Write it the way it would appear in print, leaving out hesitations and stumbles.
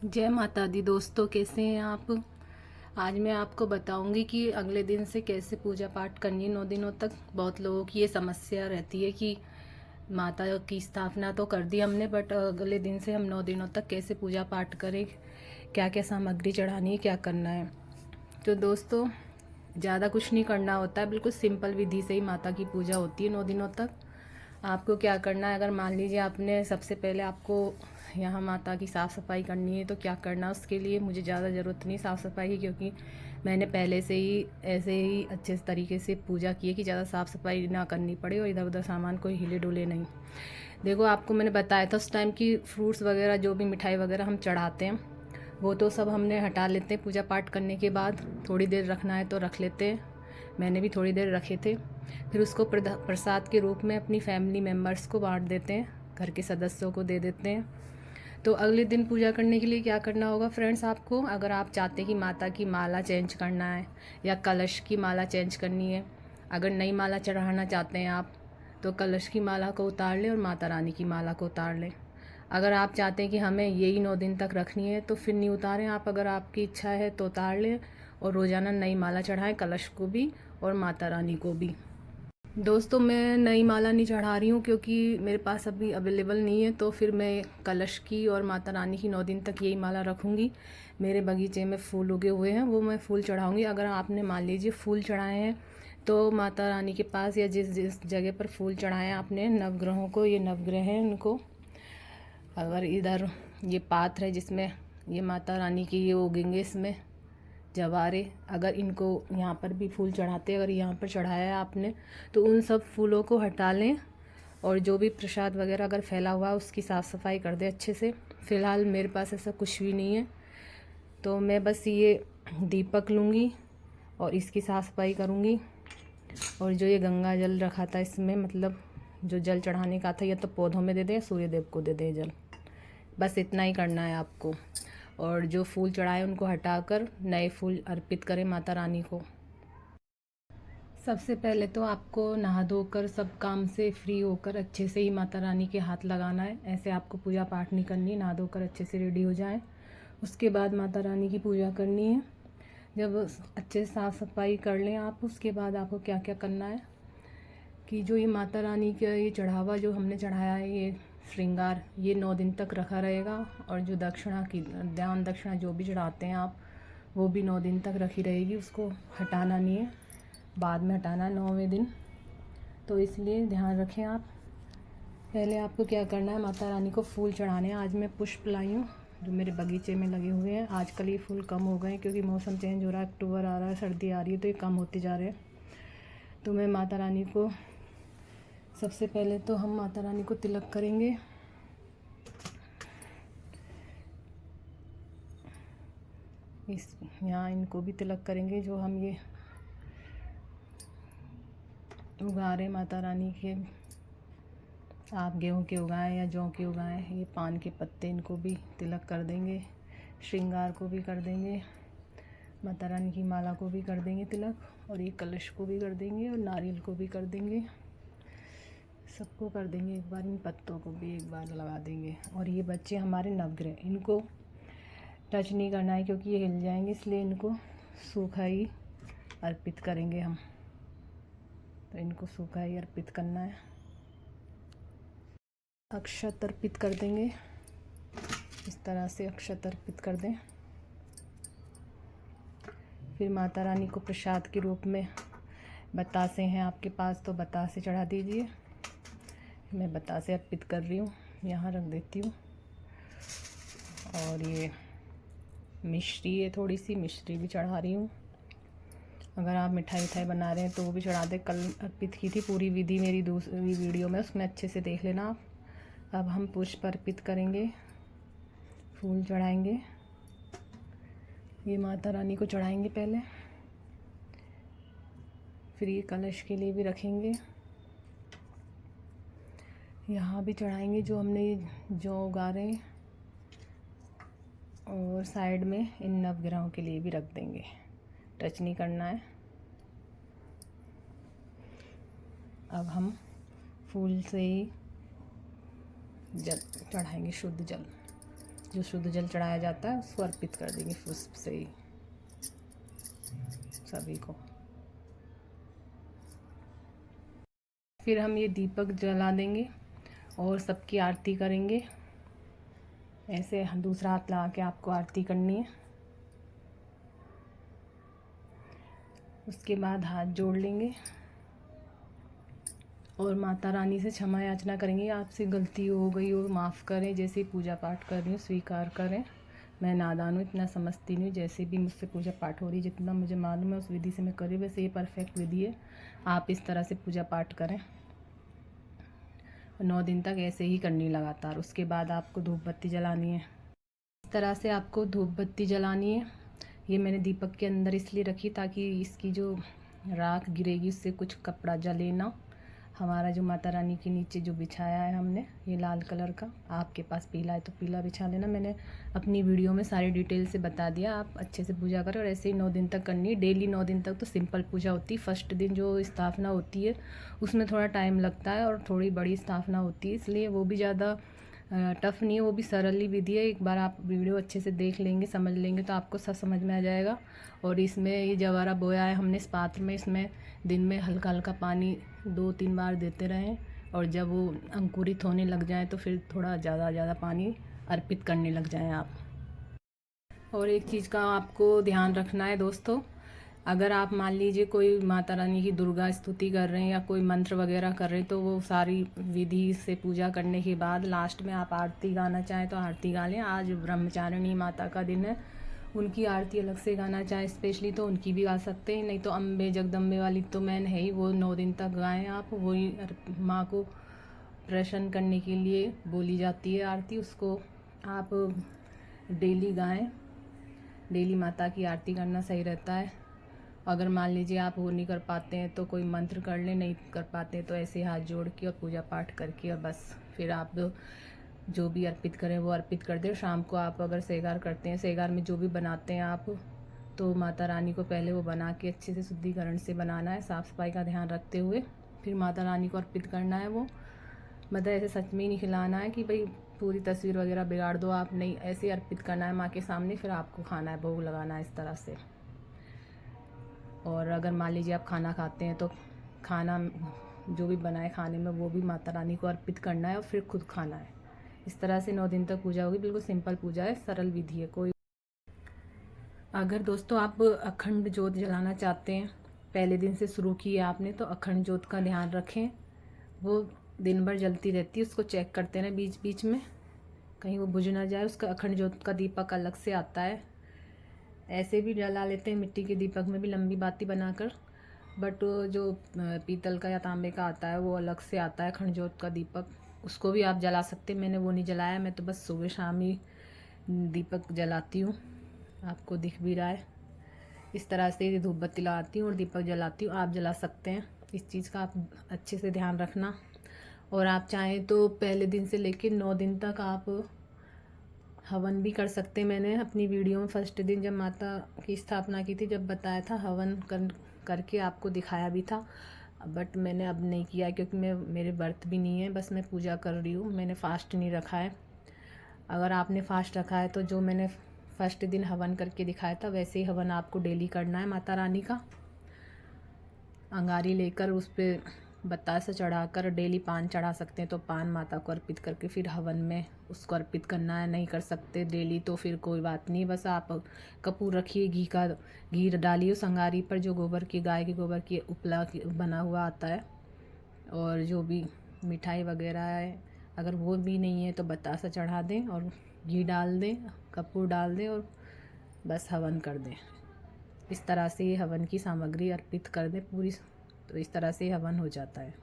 जय माता दी दोस्तों, कैसे हैं आप। आज मैं आपको बताऊंगी कि अगले दिन से कैसे पूजा पाठ करनी है 9 दिनों तक। बहुत लोगों की ये समस्या रहती है कि माता की स्थापना तो कर दी हमने, बट अगले दिन से हम 9 दिनों तक कैसे पूजा पाठ करें, क्या क्या सामग्री चढ़ानी है, क्या करना है। तो दोस्तों, ज़्यादा कुछ नहीं करना होता है, बिल्कुल सिंपल विधि से ही माता की पूजा होती है 9 दिनों तक। आपको क्या करना है, अगर मान लीजिए आपने सबसे पहले आपको यहाँ माता की साफ़ सफाई करनी है तो क्या करना है। उसके लिए मुझे ज़्यादा ज़रूरत नहीं साफ़ सफाई की, क्योंकि मैंने पहले से ही ऐसे ही अच्छे तरीके से पूजा की है कि ज़्यादा साफ़ सफाई ना करनी पड़े और इधर उधर सामान कोई हिले डुले नहीं। देखो, आपको मैंने बताया था उस टाइम की फ्रूट्स वगैरह जो भी मिठाई वगैरह हम चढ़ाते हैं वो तो सब हमने हटा लेते हैं। पूजा पाठ करने के बाद थोड़ी देर रखना है तो रख लेते हैं, मैंने भी थोड़ी देर रखे थे। फिर उसको प्रसाद के रूप में अपनी फैमिली मेम्बर्स को बांट देते हैं, घर के सदस्यों को दे देते हैं। तो अगले दिन पूजा करने के लिए क्या करना होगा फ्रेंड्स, आपको अगर आप चाहते हैं कि माता की माला चेंज करना है या कलश की माला चेंज करनी है, अगर नई माला चढ़ाना चाहते हैं आप, तो कलश की माला को उतार लें और माता रानी की माला को उतार लें। अगर आप चाहते हैं कि हमें यही 9 दिन तक रखनी है तो फिर नहीं उतारें आप, अगर आपकी इच्छा है तो उतार लें और रोज़ाना नई माला चढ़ाएं, कलश को भी और माता रानी को भी। दोस्तों, मैं नई माला नहीं चढ़ा रही हूँ क्योंकि मेरे पास अभी अवेलेबल नहीं है, तो फिर मैं कलश की और माता रानी की 9 दिन तक यही माला रखूँगी। मेरे बगीचे में फूल उगे हुए हैं, वो मैं फूल चढ़ाऊँगी। अगर आपने मान लीजिए फूल चढ़ाए हैं तो माता रानी के पास या जिस जिस जगह पर फूल चढ़ाए हैं आपने नवग्रहों को, ये नवग्रह हैं उनको, अगर इधर ये पात्र है जिसमें ये माता रानी की ये उगेंगे, इसमें जवारे, अगर इनको यहाँ पर भी फूल चढ़ाते हैं, अगर यहाँ पर चढ़ाया है आपने तो उन सब फूलों को हटा लें और जो भी प्रसाद वगैरह अगर फैला हुआ है उसकी साफ़ सफाई कर दें अच्छे से। फ़िलहाल मेरे पास ऐसा कुछ भी नहीं है, तो मैं बस ये दीपक लूँगी और इसकी साफ़ सफाई करूँगी। और जो ये गंगा जल रखा था इसमें, मतलब जो जल चढ़ाने का था, या तो पौधों में दे दें, सूर्य देव को दे दें जल, बस इतना ही करना है आपको। और जो फूल चढ़ाए उनको हटाकर नए फूल अर्पित करें माता रानी को। सबसे पहले तो आपको नहा धोकर सब काम से फ्री होकर अच्छे से ही माता रानी के हाथ लगाना है। ऐसे आपको पूजा पाठ नहीं करनी, नहा धोकर अच्छे से रेडी हो जाएं, उसके बाद माता रानी की पूजा करनी है। जब अच्छे से साफ़ सफाई कर लें आप, उसके बाद आपको क्या क्या करना है कि जो ये माता रानी का ये चढ़ावा जो हमने चढ़ाया है, ये श्रृंगार, ये 9 दिन तक रखा रहेगा। और जो दक्षिणा की दान दक्षिणा जो भी चढ़ाते हैं आप, वो भी 9 दिन तक रखी रहेगी, उसको हटाना नहीं है, बाद में हटाना है 9वें दिन। तो इसलिए ध्यान रखें आप। पहले आपको क्या करना है, माता रानी को फूल चढ़ाने हैं। आज मैं पुष्प लाई हूँ जो मेरे बगीचे में लगे हुए हैं। आजकल ये फूल कम हो गए हैं क्योंकि मौसम चेंज हो रहा है, अक्टूबर आ रहा है, सर्दी आ रही है, तो ये कम होते जा रहे हैं। तो मैं माता रानी को सबसे पहले तो हम माता रानी को तिलक करेंगे। इस यहाँ इनको भी तिलक करेंगे जो हम ये उगा रहे माता रानी के, आप गेहूं के उगाएं या जौ के उगाएं, ये पान के पत्ते, इनको भी तिलक कर देंगे। श्रृंगार को भी कर देंगे, माता रानी की माला को भी कर देंगे तिलक, और ये कलश को भी कर देंगे और नारियल को भी कर देंगे, सबको कर देंगे एक बार। इन पत्तों को भी एक बार लगा देंगे। और ये बच्चे हमारे नवग्रह, इनको टच नहीं करना है क्योंकि ये हिल जाएंगे, इसलिए इनको सूखा ही अर्पित करेंगे हम। तो इनको सूखा ही अर्पित करना है। अक्षत अर्पित कर देंगे, इस तरह से अक्षत अर्पित कर दें। फिर माता रानी को प्रसाद के रूप में बतासे हैं आपके पास तो बतासे चढ़ा दीजिए। मैं बतासे अर्पित कर रही हूँ, यहाँ रख देती हूँ। और ये मिश्री है, थोड़ी सी मिश्री भी चढ़ा रही हूँ। अगर आप मिठाई उठाई बना रहे हैं तो वो भी चढ़ा दें। कल अर्पित की थी पूरी विधि मेरी दूसरी वीडियो में, उसमें अच्छे से देख लेना आप। अब हम पुष्प अर्पित करेंगे, फूल चढ़ाएंगे, ये माता रानी को चढ़ाएंगे पहले, फिर ये कलश के लिए भी रखेंगे, यहाँ भी चढ़ाएंगे जो हमने जौ उगा रहे हैं, और साइड में इन नवग्रहों के लिए भी रख देंगे, टच नहीं करना है। अब हम फूल से ही जल चढ़ाएंगे, शुद्ध जल। जो शुद्ध जल चढ़ाया जाता है उसको अर्पित कर देंगे पुष्प से ही सभी को। फिर हम ये दीपक जला देंगे और सबकी आरती करेंगे। ऐसे दूसरा हाथ लगा के आपको आरती करनी है। उसके बाद हाथ जोड़ लेंगे और माता रानी से क्षमा याचना करेंगे, आपसे गलती हो गई हो माफ़ करें, जैसे पूजा पाठ कर रही हूँ स्वीकार करें। मैं नादान हूँ, इतना समझती नहीं हूँ, जैसे भी मुझसे पूजा पाठ हो रही जितना मुझे मालूम है उस विधि से मैं करी, वैसे ये परफेक्ट विधि है। आप इस तरह से पूजा पाठ करें 9 दिन तक ऐसे ही करनी लगातार। उसके बाद आपको धूप बत्ती जलानी है। इस तरह से आपको धूप बत्ती जलानी है। ये मैंने दीपक के अंदर इसलिए रखी ताकि इसकी जो राख गिरेगी उससे कुछ कपड़ा जले ना। हमारा जो माता रानी के नीचे जो बिछाया है हमने ये लाल कलर का, आपके पास पीला है तो पीला बिछा लेना। मैंने अपनी वीडियो में सारी डिटेल से बता दिया। आप अच्छे से पूजा करें और ऐसे ही 9 दिन तक करनी है। डेली 9 दिन तक तो सिंपल पूजा होती है। फर्स्ट दिन जो स्थापना होती है उसमें थोड़ा टाइम लगता है और थोड़ी बड़ी स्थापना होती है, इसलिए वो भी ज़्यादा टफ़ नहीं है, वो भी सरल ही विधि है। एक बार आप वीडियो अच्छे से देख लेंगे समझ लेंगे तो आपको सब समझ में आ जाएगा। और इसमें ये जवारा बोया है हमने इस पात्र में, इसमें दिन में हल्का हल्का पानी 2-3 बार देते रहें और जब वो अंकुरित होने लग जाए तो फिर थोड़ा ज़्यादा पानी अर्पित करने लग जाएं आप। और एक चीज़ का आपको ध्यान रखना है दोस्तों, अगर आप मान लीजिए कोई माता रानी की दुर्गा स्तुति कर रहे हैं या कोई मंत्र वगैरह कर रहे हैं तो वो सारी विधि से पूजा करने के बाद लास्ट में आप आरती गाना चाहें तो आरती गा लें। आज ब्रह्मचारिणी माता का दिन है, उनकी आरती अलग से गाना चाहें स्पेशली तो उनकी भी गा सकते हैं, नहीं तो अम्बे जगदम्बे वाली तो मैन है ही, वो 9 दिन तक गाएं आप। वही माँ को प्रसन्न करने के लिए बोली जाती है आरती, उसको आप डेली गाएं। डेली माता की आरती करना सही रहता है। अगर मान लीजिए आप वो नहीं कर पाते हैं तो कोई मंत्र कर लें, नहीं कर पाते हैं तो ऐसे हाथ जोड़ के और पूजा पाठ करके और बस फिर आप जो भी अर्पित करें वो अर्पित कर दें। शाम को आप अगर सेगार करते हैं, सेगार में जो भी बनाते हैं आप, तो माता रानी को पहले वो बना के अच्छे से शुद्धिकरण से बनाना है, साफ़ सफाई का ध्यान रखते हुए फिर माता रानी को अर्पित करना है। वो मतलब ऐसे सच में नहीं खिलाना है कि भाई पूरी तस्वीर वगैरह बिगाड़ दो आप, नहीं, ऐसे अर्पित करना है माँ के सामने, फिर आपको खाना है, भोग लगाना है इस तरह से। और अगर मान लीजिए आप खाना खाते हैं तो खाना जो भी बनाए खाने में वो भी माता रानी को अर्पित करना है और फिर खुद खाना है। इस तरह से 9 दिन तक पूजा होगी। बिल्कुल सिंपल पूजा है, सरल विधि है। कोई अगर दोस्तों आप अखंड जोत जलाना चाहते हैं, पहले दिन से शुरू किया आपने, तो अखंड जोत का ध्यान रखें, वो दिन भर जलती रहती है, उसको चेक करते रहें बीच बीच में कहीं वो बुझ ना जाए। उसका अखंड जोत का दीपक अलग से आता है, ऐसे भी जला लेते हैं मिट्टी के दीपक में भी लंबी बाती बनाकर, बट जो पीतल का या तांबे का आता है वो अलग से आता है अखंड जोत का दीपक, उसको भी आप जला सकते हैं। मैंने वो नहीं जलाया, मैं तो बस सुबह शाम ही दीपक जलाती हूँ, आपको दिख भी रहा है। इस तरह से धूप बत्ती लगाती हूँ और दीपक जलाती हूँ, आप जला सकते हैं। इस चीज़ का आप अच्छे से ध्यान रखना। और आप चाहें तो पहले दिन से लेकर 9 दिन तक आप हवन भी कर सकते हैं। मैंने अपनी वीडियो में फर्स्ट दिन जब माता की स्थापना की थी जब बताया था, हवन करके आपको दिखाया भी था, बट मैंने अब नहीं किया क्योंकि मेरे व्रत भी नहीं है, बस मैं पूजा कर रही हूँ, मैंने फ़ास्ट नहीं रखा है। अगर आपने फ़ास्ट रखा है तो जो मैंने फर्स्ट दिन हवन करके दिखाया था वैसे ही हवन आपको डेली करना है। माता रानी का अंगारी लेकर उस पर बतासा चढ़ाकर डेली पान चढ़ा सकते हैं, तो पान माता को अर्पित करके फिर हवन में उसको अर्पित करना है। नहीं कर सकते डेली तो फिर कोई बात नहीं, बस आप कपूर रखिए, घी डालिए उस अंगारी पर, जो गोबर की गाय के गोबर की उपला बना हुआ आता है, और जो भी मिठाई वगैरह है अगर वो भी नहीं है तो बतासा चढ़ा दें और घी डाल दें, कपूर डाल दें और बस हवन कर दें। इस तरह से ये हवन की सामग्री अर्पित कर दें पूरी, तो इस तरह से हवन हो जाता है।